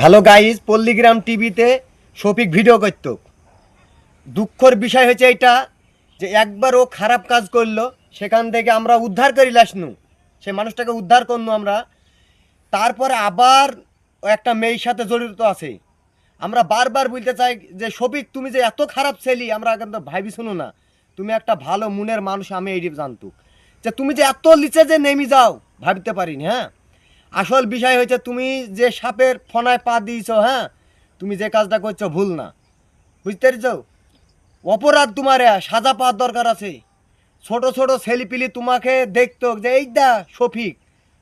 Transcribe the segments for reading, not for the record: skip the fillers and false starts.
Hello guys, পল্লীগ্রাম টিভিতে Shafiq video করত। দুঃখের বিষয় হচ্ছে এটা যে একবার ও খারাপ কাজ করলো, সেখান থেকে আমরা উদ্ধার করি লাসনু, সে মানুষটাকে উদ্ধার করনু আমরা। তারপরে আবার ও একটা মেয়ের সাথে জড়িত আছে। আমরা বারবার বলতে চাই যে শফিক, তুমি যে এত খারাপ ছেলে আমরা কিন্তু ভাবি শুনো না, তুমি একটা ভালো মনের মানুষ, আমি এই জানতুক যে তুমি যে এত নিচে যে নেমে যাও ভাবতে পারিনি। হ্যাঁ, আসল বিষয় হচ্ছে তুমি যে সাপের ফনায় পা দিয়েছো, হ্যাঁ, তুমি যে কাজটা করছো ভুল না, বুঝতে পেরেছ? অপরাধ তোমার সাজা পাওয়ার দরকার আছে। ছোট ছোট ছেলেপিলি তোমাকে দেখতো যে এই দা শফিক,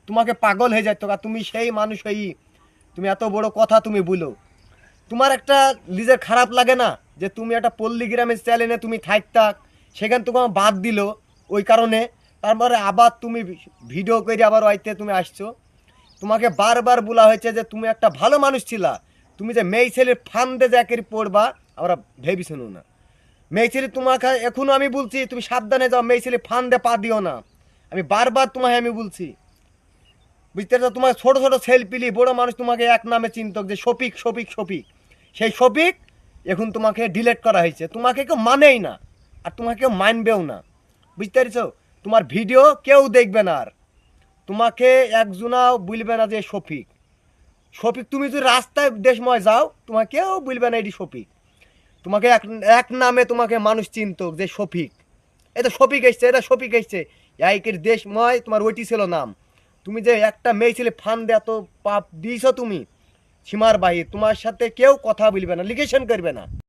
তোমাকে পাগল হয়ে যেত, আর তুমি সেই মানুষ হই তুমি এত বড় কথা তুমি বলো। তোমার একটা নিজের খারাপ লাগে না যে তুমি একটা পল্লী গ্রামের চ্যানেলে তুমি থাকতাক, সেখান থেকে বাদ দিল ওই কারণে, তারপরে আবার তুমি ভিডিও করে আবার ওইতে তুমি আসছো। তোমাকে বারবার বলা হয়েছে যে তুমি একটা ভালো মানুষ ছিলা, তুমি যে মেয়ে ছেলের ফান্দে জ্যাকের পড়বা আমরা ভেবি শুনো না। মেয়ে ছেলে তোমাকে এখনো আমি বলছি তুমি সাবধানে যাও, মেয়ে ছেলে ফান্দে পা দিও না, আমি বারবার তোমাকে আমি বলছি, বুঝতে পারছো? তোমার ছোট ছোট ছেলপিলি বড় মানুষ তোমাকে এক নামে চিন্তক যে শফিক শফিক শফিক, সেই শফিক এখন তোমাকে ডিলেট করা হয়েছে। তোমাকে কেউ মানেই না, আর তোমাকে কেউ মানবেও না, বুঝতে পারছো? তোমার ভিডিও কেউ দেখবে না, আর তোমাকে একজনাও বলবে না যে শফিক শফিক। তুমি যদি রাস্তায় দেশময় যাও তোমাকে কেউ বলবে না এটি শফিক, তোমাকে এক এক নামে তোমাকে মানুষ চিন্তক যে শফিক। এটা শফিক এসছে, এটা শফিক এসছে, একের দেশময় তোমার ওইটি ছিল নাম। তুমি যে একটা মেয়ে ছেলে ফান্দে এত পাপ দিয়েছ তুমি সীমার বাহির, তোমার সাথে কেউ কথা বলবে না, লিগেশন করবে না।